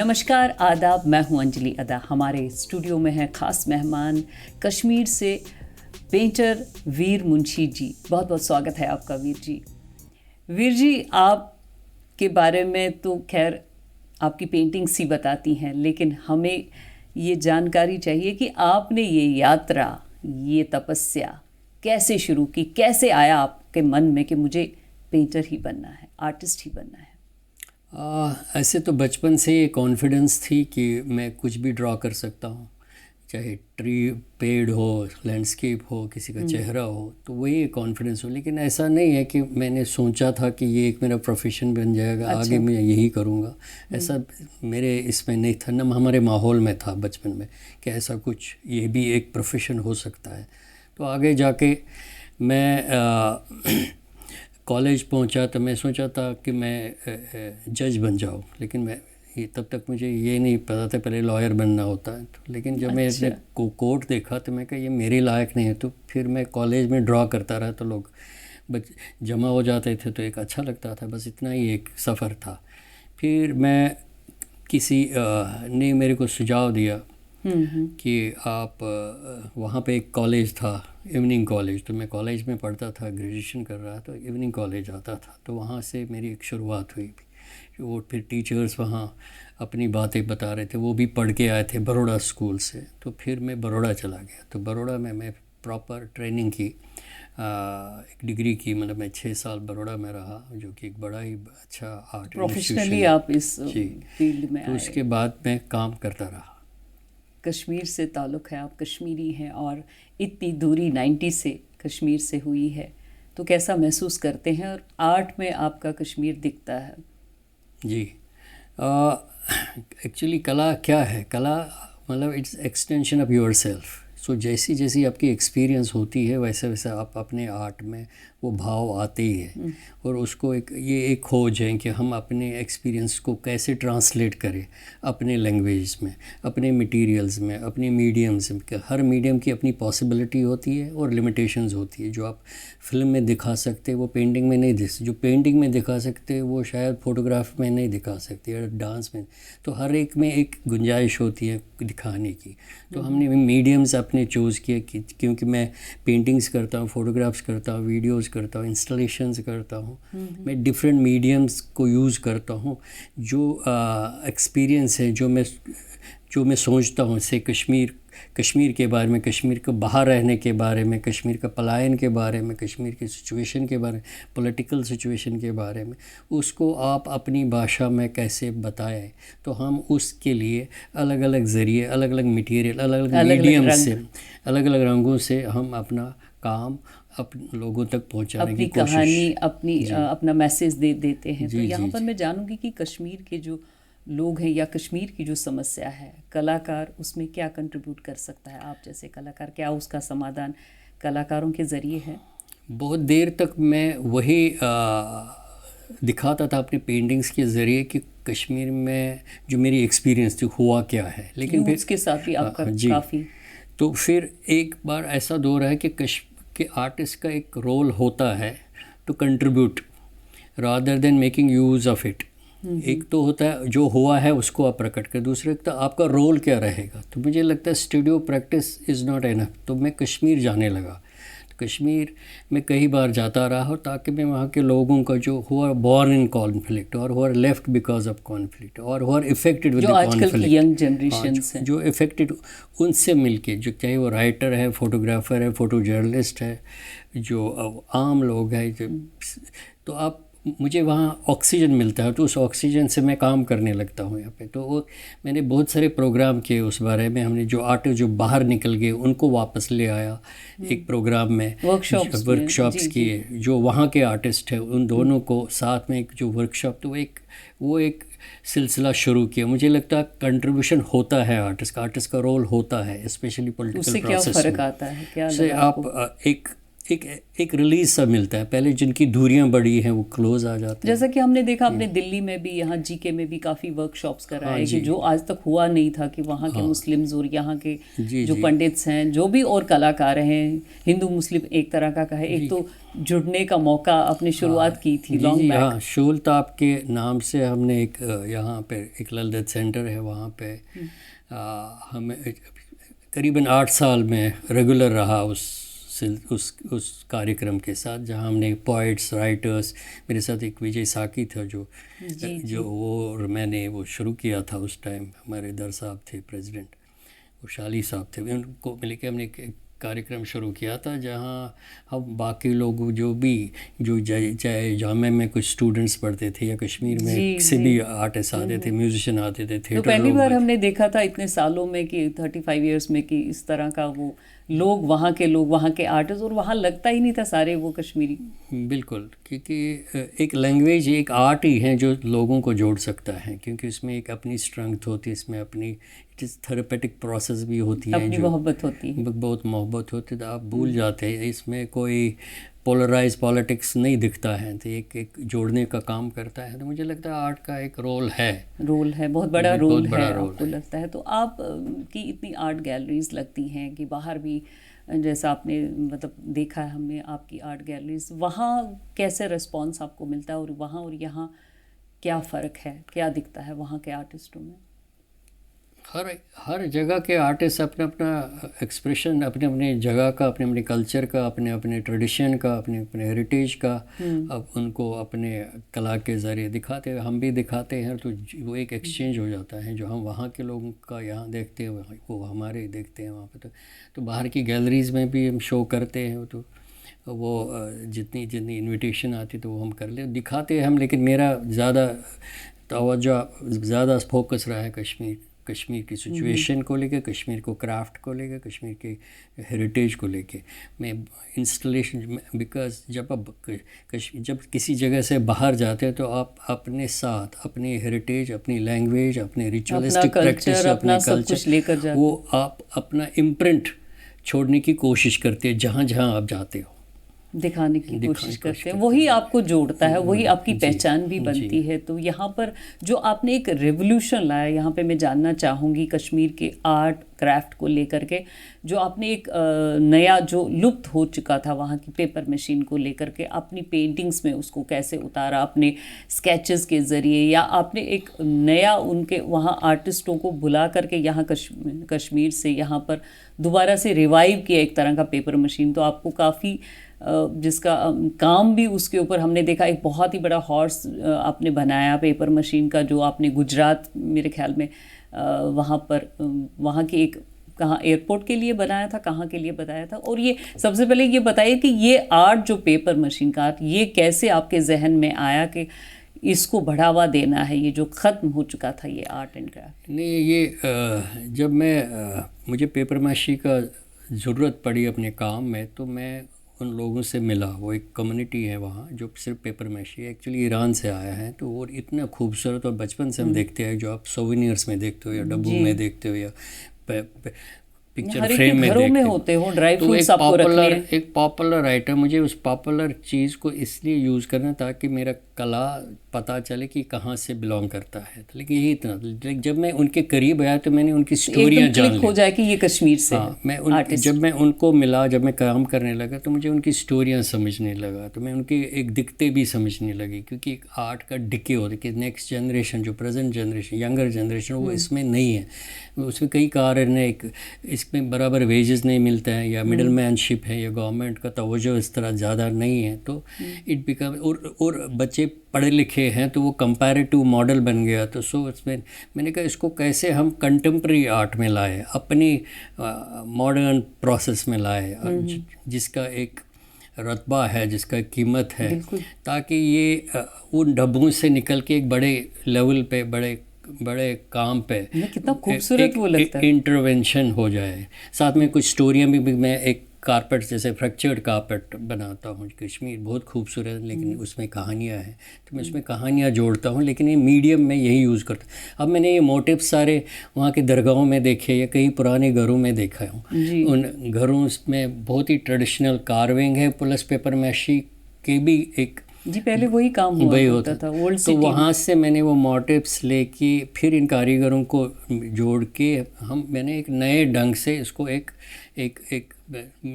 नमस्कार, आदाब। मैं हूं अंजलि अदा। हमारे स्टूडियो में है खास मेहमान कश्मीर से पेंटर वीर मुंशी जी। बहुत बहुत स्वागत है आपका वीर जी। वीर जी, आपके बारे में तो खैर आपकी पेंटिंग्स ही बताती हैं, लेकिन हमें ये जानकारी चाहिए कि आपने ये यात्रा, ये तपस्या कैसे शुरू की, कैसे आया आपके मन में कि मुझे पेंटर ही बनना है, आर्टिस्ट ही बनना है। ऐसे तो बचपन से ये कॉन्फिडेंस थी कि मैं कुछ भी ड्रॉ कर सकता हूँ, चाहे ट्री, पेड़ हो, लैंडस्केप हो, किसी का चेहरा हो, तो वही कॉन्फिडेंस हो। लेकिन ऐसा नहीं है कि मैंने सोचा था कि ये एक मेरा प्रोफेशन बन जाएगा। अच्छा। आगे मैं यही करूँगा, ऐसा मेरे इसमें नहीं था, न हमारे माहौल में था बचपन में कि ऐसा कुछ ये भी एक प्रोफेशन हो सकता है। तो आगे जाके मैं कॉलेज पहुंचा तो मैं सोचा था कि मैं जज बन जाऊं, लेकिन तब तक मुझे ये नहीं पता था पहले लॉयर बनना होता है। तो लेकिन जब मैंने कोर्ट देखा तो मैं कहा ये मेरे लायक नहीं है। तो फिर मैं कॉलेज में ड्रॉ करता रहा, तो लोग जमा हो जाते थे, तो एक अच्छा लगता था। बस इतना ही एक सफ़र था। फिर मैं किसी ने मेरे को सुझाव दिया कि आप वहाँ पे एक कॉलेज था, इवनिंग कॉलेज। तो मैं कॉलेज में पढ़ता था, ग्रेजुएशन कर रहा, तो इवनिंग कॉलेज आता था। तो वहाँ से मेरी एक शुरुआत हुई। वो फिर टीचर्स वहाँ अपनी बातें बता रहे थे, वो भी पढ़ के आए थे बड़ौदा स्कूल से। तो फिर मैं बड़ौदा चला गया। तो बड़ौदा में मैं प्रॉपर ट्रेनिंग की, एक डिग्री की, मतलब मैं 6 साल बड़ौदा में रहा, जो कि एक बड़ा ही अच्छा आर्ट प्रोफेशनली आप इस फील्ड में तो आए। उसके बाद मैं काम करता रहा। कश्मीर से ताल्लुक़ है, आप कश्मीरी हैं, और इतनी दूरी 90 से कश्मीर से हुई है, तो कैसा महसूस करते हैं? और आर्ट में आपका कश्मीर दिखता है। जी, एक्चुअली कला क्या है? कला मतलब it's extension of your self. So जैसी जैसी आपकी एक्सपीरियंस होती है, वैसे वैसे आप अपने आर्ट में वो भाव आते ही है। और उसको एक खोज है कि हम अपने एक्सपीरियंस को कैसे ट्रांसलेट करें अपने लैंग्वेज में, अपने मटेरियल्स में, अपने मीडियम्स में। हर मीडियम की अपनी पॉसिबिलिटी होती है और लिमिटेशंस होती है। जो आप फिल्म में दिखा सकते वो पेंटिंग में नहीं जो पेंटिंग में दिखा सकते वो शायद फ़ोटोग्राफ में नहीं दिखा सकते, या डांस में। तो हर एक में एक गुंजाइश होती है दिखाने की। तो हमने मीडियम्स अपने चूज़ किए क्योंकि मैं पेंटिंग्स करता हूँ, फ़ोटोग्राफ्स करता हूँ, वीडियोस करता हूँ, इंस्टॉलेशंस करता हूँ। मैं डिफरेंट मीडियम्स को यूज़ करता हूँ। जो एक्सपीरियंस है, जो मैं सोचता हूँ, से कश्मीर के बारे में, कश्मीर को बाहर रहने के बारे में, कश्मीर का पलायन के बारे में, कश्मीर की सिचुएशन के बारे में, पॉलिटिकल सिचुएशन के बारे में, उसको आप अपनी भाषा में कैसे बताएं। तो हम उसके लिए अलग अलग ज़रिए, अलग अलग मटेरियल, अलग अलग मीडियम से, अलग अलग रंगों से हम अपना काम लोगों तक पहुंचाने की कोशिश, अपनी कहानी, अपना मैसेज देते हैं। तो यहाँ पर मैं जानूंगी कि कश्मीर के जो लोग हैं या कश्मीर की जो समस्या है, कलाकार उसमें क्या कंट्रीब्यूट कर सकता है? आप जैसे कलाकार, क्या उसका समाधान कलाकारों के ज़रिए है? बहुत देर तक मैं वही दिखाता था अपने पेंटिंग्स के ज़रिए कि कश्मीर में जो मेरी एक्सपीरियंस थी हुआ क्या है। लेकिन फिर उसके साथ ही आपका काफ़ी, तो फिर एक बार ऐसा दौर है कि आर्टिस्ट का एक रोल होता है to contribute rather than making use of it. एक तो होता है जो हुआ है उसको आप प्रकट कर, दूसरे तो आपका रोल क्या रहेगा। तो मुझे लगता है studio practice is not enough. तो मैं कश्मीर जाने लगा। तो कश्मीर में कई बार जाता रहा, ताकि मैं वहाँ के लोगों का जो हुआ बॉर्न इन कॉन्फ्लिक्ट, और हुआ लेफ्ट बिकॉज ऑफ कॉन्फ्लिक्ट, और हुआ affected with the conflict, young generation जो इफेक्टेड, उनसे मिलके, जो चाहे वो राइटर है, फोटोग्राफर है, फोटो जर्नलिस्ट है, जो आम लोग हैं, तो आप मुझे वहाँ ऑक्सीजन मिलता है। तो उस ऑक्सीजन से मैं काम करने लगता हूँ यहाँ पे। तो वो मैंने बहुत सारे प्रोग्राम किए उस बारे में। हमने जो आर्टिस्ट जो बाहर निकल गए उनको वापस ले आया एक प्रोग्राम में, वर्कशॉप्स किए। जो वहाँ के आर्टिस्ट हैं उन दोनों को साथ में एक जो वर्कशॉप, तो वो एक सिलसिला शुरू किया। मुझे लगता है कंट्रीब्यूशन होता है आर्टिस्ट का रोल होता है, स्पेशली पॉलिटिकल प्रोसेस में। उससे क्या फ़र्क आता है? क्या से आप एक रिलीज सा मिलता है। पहले जिनकी दूरियां बड़ी हैं वो क्लोज आ जाते हैं। जैसा कि हमने देखा अपने दिल्ली में भी, यहाँ जीके में भी काफ़ी वर्कशॉप्स कराए कि जो आज तक हुआ नहीं था, कि वहाँ के मुस्लिम्स और यहाँ के जो पंडित्स हैं, जो भी और कलाकार हैं, हिंदू मुस्लिम एक तरह का कहे, एक तो जुड़ने का मौका अपनी शुरुआत की थी लॉन्ग बैक। हाँ, शोलताप के नाम से हमने एक यहाँ पे एक ललित सेंटर है, वहाँ पे हमें करीबन 8 साल में रेगुलर रहा उस कार्यक्रम के साथ, जहाँ हमने पोइट्स, राइटर्स, मेरे साथ एक विजय साकी था जो वो मैंने वो शुरू किया था उस टाइम। हमारे दर साहब थे प्रेसिडेंट, वो शाली साहब थे, उनको मिलकर हमने एक कार्यक्रम शुरू किया था, जहाँ हम बाकी लोग जो चाहे जामे में कुछ स्टूडेंट्स पढ़ते थे या कश्मीर में किसी भी आर्टिस्ट आते थे, म्यूजिशियन आते थे, थिएटर। तो पहली बार हमने देखा था इतने सालों में कि 35 इयर्स में कि इस तरह का वो लोग, वहाँ के लोग, वहाँ के आर्टिस्ट, और वहाँ लगता ही नहीं था सारे वो कश्मीरी। बिल्कुल, क्योंकि एक लैंग्वेज, एक आर्ट ही है जो लोगों को जोड़ सकता है, क्योंकि इसमें एक अपनी स्ट्रेंथ होती है, इसमें अपनी इट इज़ थेरेपेटिक प्रोसेस भी होती है, अपनी मोहब्बत होती है, बहुत मोहब्बत होती है, तो आप भूल जाते हैं। इसमें कोई पोलराइज पॉलिटिक्स नहीं दिखता है, तो एक जोड़ने का काम करता है। तो मुझे लगता है आर्ट का एक रोल है, बहुत बड़ा रोल है आपको लगता है। तो आप की इतनी आर्ट गैलरीज लगती हैं कि बाहर भी, जैसा आपने मतलब देखा है हमने आपकी आर्ट गैलरीज, वहाँ कैसे रिस्पॉन्स आपको मिलता है, और वहाँ और यहाँ क्या फ़र्क है, क्या दिखता है वहाँ के आर्टिस्टों में? हर जगह के आर्टिस्ट अपना अपना एक्सप्रेशन, अपने अपने जगह का, अपने अपने कल्चर का, अपने अपने ट्रेडिशन का, अपने अपने हेरिटेज का, अब उनको अपने कला के ज़रिए दिखाते हैं, हम भी दिखाते हैं। तो वो एक एक्सचेंज हो जाता है, जो हम वहाँ के लोगों का यहाँ देखते हैं वो हमारे देखते हैं वहाँ पे। तो बाहर की गैलरीज़ में भी हम शो करते हैं, तो वो जितनी इनविटेशन आती तो वो हम कर ले दिखाते हैं हम। लेकिन मेरा ज़्यादा तवज्जो, ज़्यादा फोकस रहा है कश्मीर की सिचुएशन को लेकर, कश्मीर को क्राफ्ट को लेकर, कश्मीर के हेरिटेज को लेकर। मैं इंस्टॉलेशन, बिकॉज जब किसी जगह से बाहर जाते हैं तो आप अपने साथ अपनी हेरिटेज, अपनी लैंग्वेज, अपने रिचुअलिस्टिक प्रैक्टिस, अपना कल्चर लेकर जाते, वो आप अपना इम्प्रिंट छोड़ने की कोशिश करते हैं जहाँ जहाँ आप जाते हो, दिखाने की कोशिश करते हैं। वही आपको जोड़ता है, वही आपकी पहचान भी बनती है। तो यहाँ पर जो आपने एक रेवोल्यूशन लाया, यहाँ पे मैं जानना चाहूँगी कश्मीर के आर्ट क्राफ्ट को लेकर के, जो आपने एक नया जो लुप्त हो चुका था वहाँ की पेपर मशीन को लेकर के, अपनी पेंटिंग्स में उसको कैसे उतारा, अपने स्केचेस के ज़रिए, या आपने एक नया उनके वहाँ आर्टिस्टों को बुला करके यहाँ कश्मीर से यहाँ पर दोबारा से रिवाइव किया एक तरह का पेपर मशीन। तो आपको काफ़ी जिसका काम भी उसके ऊपर हमने देखा, एक बहुत ही बड़ा हॉर्स आपने बनाया पेपर मशीन का, जो आपने गुजरात मेरे ख्याल में वहाँ पर वहाँ की एक कहाँ एयरपोर्ट के लिए बनाया था, कहाँ के लिए बताया था। और ये सबसे पहले ये बताइए कि ये आर्ट जो पेपर मशीन का आर्ट, ये कैसे आपके जहन में आया कि इसको बढ़ावा देना है, ये जो ख़त्म हो चुका था ये आर्ट एंड क्राफ्ट? नहीं, ये जब मुझे पेपर मशीन का ज़रूरत पड़ी अपने काम में, तो मैं उन लोगों से मिला। वो एक कम्युनिटी है वहाँ जो सिर्फ पेपर मैशी एक्चुअली ईरान से आया है। तो वो इतना खूबसूरत, और बचपन से हम देखते हैं, जो आप सोवेनियर्स में देखते हो या डब्बू में देखते हो या पिक्चर फ्रेम में देखते होते हो, ड्राई तो फ्रूट्स आपको रखने हैं। एक पॉपुलर आइटम, मुझे उस पॉपुलर चीज़ को इसलिए यूज़ करना ताकि मेरा कला पता चले कि कहाँ से बिलोंग करता है। तो लेकिन यही इतना, लेकिन जब मैं उनके करीब आया तो मैंने उनकी स्टोरियाँ जान ली, हो जाए कि ये कश्मीर से। हाँ, जब मैं उनको मिला, जब मैं काम करने लगा, तो मुझे उनकी स्टोरियाँ समझने लगा, तो मैं उनकी एक दिक्कतें भी समझने लगी। क्योंकि एक आर्ट का डिके होता है कि नेक्स्ट जनरेशन, जो प्रेजेंट जनरेशन, यंगर जनरेशन, वो इसमें नहीं है। उसमें कई कारण है, इसमें बराबर वेजेस नहीं मिलता है, या मिडल मैनशिप है, या गवर्नमेंट का तवज्जो इस तरह ज़्यादा नहीं है। तो इट बिकम, और बच्चे पढ़े लिखे हैं तो वो कंपैरेटिव मॉडल बन गया। तो इसमें मैंने कहा इसको कैसे हम कंटेम्प्रेरी आर्ट में लाए, अपनी मॉडर्न प्रोसेस में लाए, जिसका एक रतबा है, जिसका कीमत है, ताकि ये उन डब्बों से निकल के एक बड़े लेवल पे, बड़े काम पे कितना खूबसूरत वो लगता है, इंटरवेंशन हो जाए। साथ में कुछ स्टोरियाँ भी मैं एक कारपेट जैसे फ्रैक्चर्ड कारपेट बनाता हूँ। कश्मीर बहुत खूबसूरत है लेकिन उसमें कहानियाँ हैं, तो मैं उसमें कहानियाँ जोड़ता हूँ, लेकिन ये मीडियम में यही यूज़ करता हूँ। अब मैंने ये मोटिव सारे वहाँ के दरगाहों में देखे या कई पुराने घरों में देखा हूँ। उन घरों में बहुत ही ट्रेडिशनल कार्विंग है, प्लस पेपर मैशी के भी एक जी पहले वही काम हुआ होता था ओल्ड तो सिटी। वहाँ से मैंने वो मोटिव्स लेके फिर इन कारीगरों को जोड़ के मैंने एक नए ढंग से इसको एक एक एक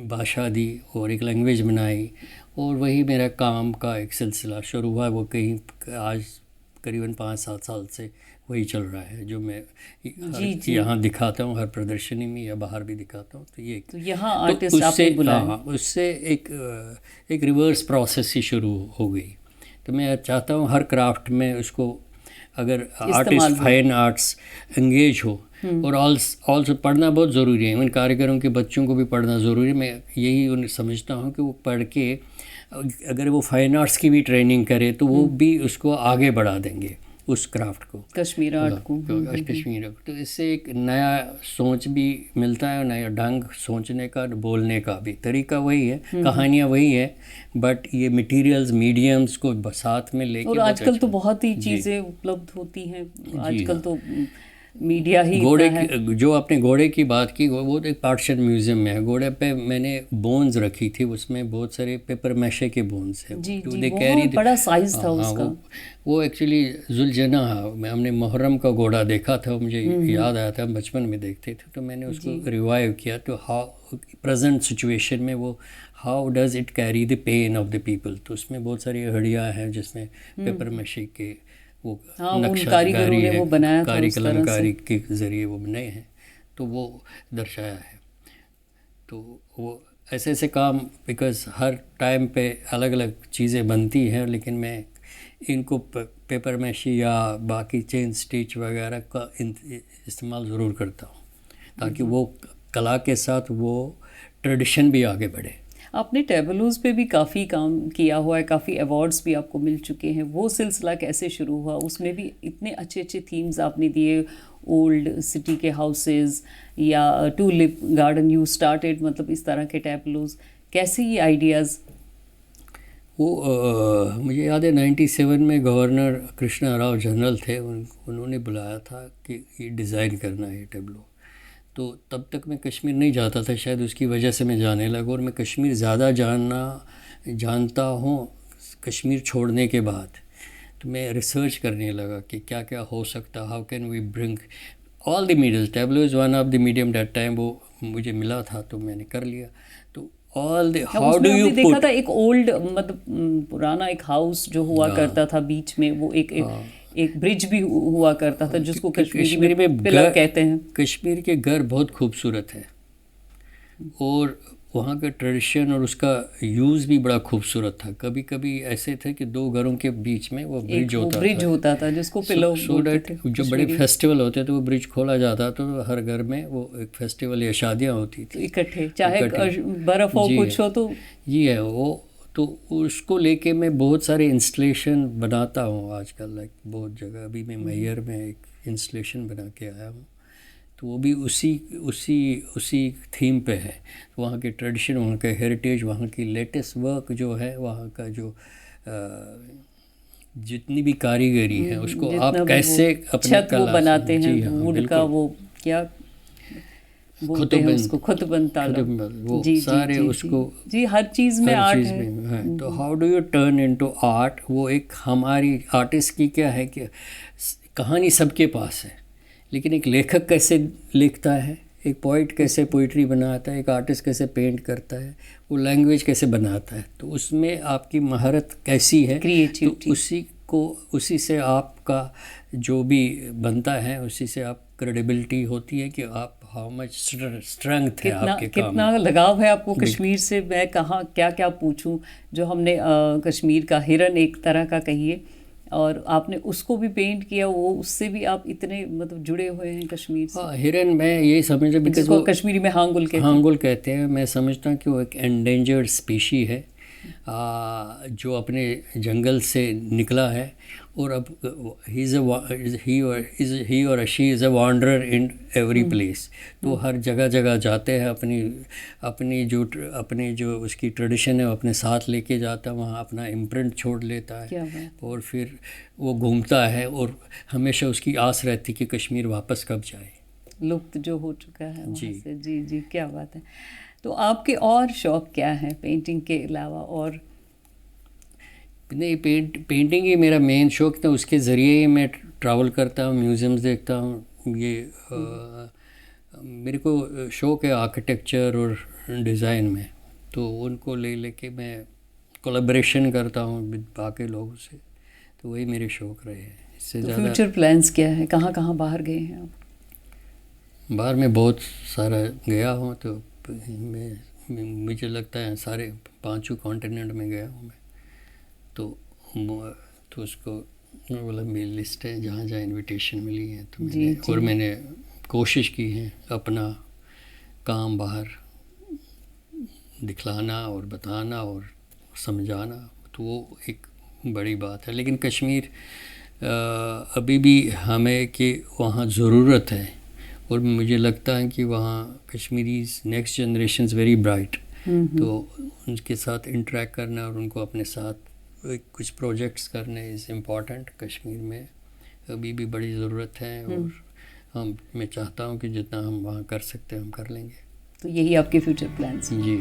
भाषा दी और एक लैंग्वेज बनाई, और वही मेरा काम का एक सिलसिला शुरू हुआ। वो कहीं आज करीबन 5-7 साल से वही चल रहा है, जो मैं यहाँ दिखाता हूँ हर प्रदर्शनी में या बाहर भी दिखाता हूँ। तो यहाँ आर्टिस्ट आपने बुलाया। उससे एक रिवर्स प्रोसेस ही शुरू हो गई। तो मैं चाहता हूँ हर क्राफ्ट में उसको अगर आर्टिस्ट फाइन आर्ट्स एंगेज हो, और ऑल्सो पढ़ना बहुत ज़रूरी है। उन कारीगरों के बच्चों को भी पढ़ना ज़रूरी है। मैं यही उन्हें समझता हूँ कि वो पढ़ के अगर वो फाइन आर्ट्स की भी ट्रेनिंग करे तो वो भी उसको आगे बढ़ा देंगे उस क्राफ्ट को, कश्मीर आर्ट को, कश्मीर। तो इससे एक नया सोच भी मिलता है, नया ढंग सोचने का, बोलने का भी तरीका वही है, कहानियाँ वही है, बट ये मटेरियल्स मीडियम्स को साथ में लेके। और आजकल तो बहुत ही चीज़ें उपलब्ध होती हैं, आजकल तो मीडिया ही घोड़े की, जो आपने घोड़े की बात की, वो एक पार्टीशन म्यूजियम में है। घोड़े पे मैंने बोन्स रखी थी, उसमें बहुत सारे पेपर मैशे के बोन्स हैं। जी जी, बहुत बड़ा साइज था उसका। वो एक्चुअली जुलजना, हमने मुहर्रम का घोड़ा देखा था, मुझे याद आया था, हम बचपन में देखते थे, तो मैंने उसको रिवाइव किया। तो हाउ प्रेजेंट सिचुएशन में वो how does it carry the pain of the people. तो उसमें बहुत सारी हड़ियाँ हैं जिसमें पेपर मैशे के वो कारीगरों ने वो बनाया था, कलमकारी के ज़रिए वो बनाए हैं, तो वो दर्शाया है। तो वो ऐसे ऐसे काम, बिकॉज़ हर टाइम पे अलग अलग चीज़ें बनती हैं, लेकिन मैं इनको पेपर मैशी या बाकी चेन स्टिच वगैरह का इस्तेमाल ज़रूर करता हूँ, ताकि वो कला के साथ वो ट्रेडिशन भी आगे बढ़े। आपने टेबलोज़ पे भी काफ़ी काम किया हुआ है, काफ़ी अवार्ड्स भी आपको मिल चुके हैं। वो सिलसिला कैसे शुरू हुआ? उसमें भी इतने अच्छे अच्छे थीम्स आपने दिए, ओल्ड सिटी के हाउसेस या टूलिप गार्डन यू स्टार्टेड, मतलब इस तरह के टेबलोज़, कैसे ये आइडियाज़? वो मुझे याद है 97 में गवर्नर कृष्णा राव जनरल थे, उन्होंने बुलाया था कि ये डिज़ाइन करना है टेबलो। तो तब तक मैं कश्मीर नहीं जाता था, शायद उसकी वजह से मैं जाने लगा, और मैं कश्मीर ज़्यादा जानता हूँ कश्मीर छोड़ने के बाद। तो मैं रिसर्च करने लगा कि क्या क्या हो सकता, how can we bring all the mediums. Tableau is one of the medium that time, वो मुझे मिला था तो मैंने कर लिया। तो all the how do you देखा था एक ओल्ड, मतलब पुराना एक हाउस जो हुआ करता था बीच में, वो एक ब्रिज भी हुआ करता था जिसको कश्मीरी में पिलर कहते हैं। कश्मीर के घर बहुत खूबसूरत है, और वहाँ का ट्रेडिशन और उसका यूज़ भी बड़ा खूबसूरत था। कभी कभी ऐसे थे कि दो घरों के बीच में वो ब्रिज होता था जिसको पिलर, सो डैट जो बड़े फेस्टिवल होते थे वो ब्रिज खोला जाता, तो हर घर में वो एक फेस्टिवल या शादियाँ होती थी इकट्ठे, चाहे बर्फ़ हो कुछ हो। तो ये है वो, तो उसको लेके मैं बहुत सारे इंस्टॉलेशन बनाता हूँ आजकल, लाइक बहुत जगह। अभी मैं मैयर में एक इंस्टॉलेशन बना के आया हूँ, तो वो भी उसी थीम पे है। तो वहाँ के ट्रेडिशन, वहाँ का हेरिटेज, वहाँ की लेटेस्ट वर्क जो है, वहाँ का जो जितनी भी कारीगरी है उसको आप कैसे अपने कला बनाते हैं, वुड का वो क्या बोलते हैं उसको, खुतबंद ताला, वो सारे उसको जी हर चीज़ में आर्ट है। तो how do U turn into art? वो एक हमारी आर्टिस्ट की क्या है कि कहानी सबके पास है, लेकिन एक लेखक कैसे लिखता है, एक पोइट कैसे पोइट्री बनाता है, एक आर्टिस्ट कैसे पेंट करता है, वो लैंग्वेज कैसे बनाता है, तो उसमें आपकी महारत कैसी है, क्रिएटिविटी, तो उसी से आपका जो भी बनता है, उसी से आप क्रेडिबिलिटी होती है कि आप हाउ मच स्ट्रेंथ है आपके काम, कितना लगाव है आपको कश्मीर से। मैं कहाँ क्या क्या पूछूं, जो हमने कश्मीर का हिरन एक तरह का कहिए, और आपने उसको भी पेंट किया, वो उससे भी आप इतने मतलब जुड़े हुए हैं कश्मीर से। हाँ, हिरन मैं यही समझता, बिकॉज वो कश्मीरी में हांगुल कहते हैं। मैं समझता हूँ कि वो एक एंडेंजर्ड स्पीशी है, जो अपने जंगल से निकला है और अब ही और she is a wanderer in every place. तो हर जगह जगह जाते हैं, अपनी जो उसकी ट्रेडिशन है वो अपने साथ लेके जाता है, वहाँ अपना इम्प्रिंट छोड़ लेता है और फिर वो घूमता है और हमेशा उसकी आस रहती कि कश्मीर वापस कब जाए, लुप्त जो हो चुका है जी से। जी जी, क्या बात है। तो आपके और शौक क्या हैं पेंटिंग के अलावा? और नहीं, पेंटिंग ही मेरा मेन शौक था, उसके ज़रिए ही मैं ट्रैवल करता हूँ, म्यूज़ियम्स देखता हूँ। ये मेरे को शौक है आर्किटेक्चर और डिज़ाइन में, तो उनको लेके मैं कोलैबोरेशन करता हूँ बाकी लोगों से, तो वही मेरे शौक रहे हैं। इससे तो ज़्यादा फ्यूचर प्लान्स क्या है? कहाँ कहाँ बाहर गए हैं आप? बाहर में बहुत सारा गया हूँ, तो मुझे लगता है सारे 5 कॉन्टिनेंट में गया हूँ मैं। तो उसको मतलब मेरी लिस्ट है जहाँ जहाँ इनविटेशन मिली है, तो मैंने कोशिश की है अपना काम बाहर दिखलाना और बताना और समझाना, तो वो एक बड़ी बात है। लेकिन कश्मीर अभी भी हमें कि वहाँ ज़रूरत है, और मुझे लगता है कि वहाँ Kashmiri next generation very bright, तो उनके साथ इंटरेक्ट करना और उनको अपने साथ कुछ प्रोजेक्ट्स करने इज़ इम्पॉर्टेंट। कश्मीर में अभी भी बड़ी ज़रूरत है, और मैं चाहता हूँ कि जितना हम वहाँ कर सकते हैं हम कर लेंगे। तो यही आपके फ्यूचर प्लान्स? जी,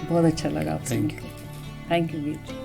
बहुत अच्छा लगा आपसे। Thank you. Thank you Veer.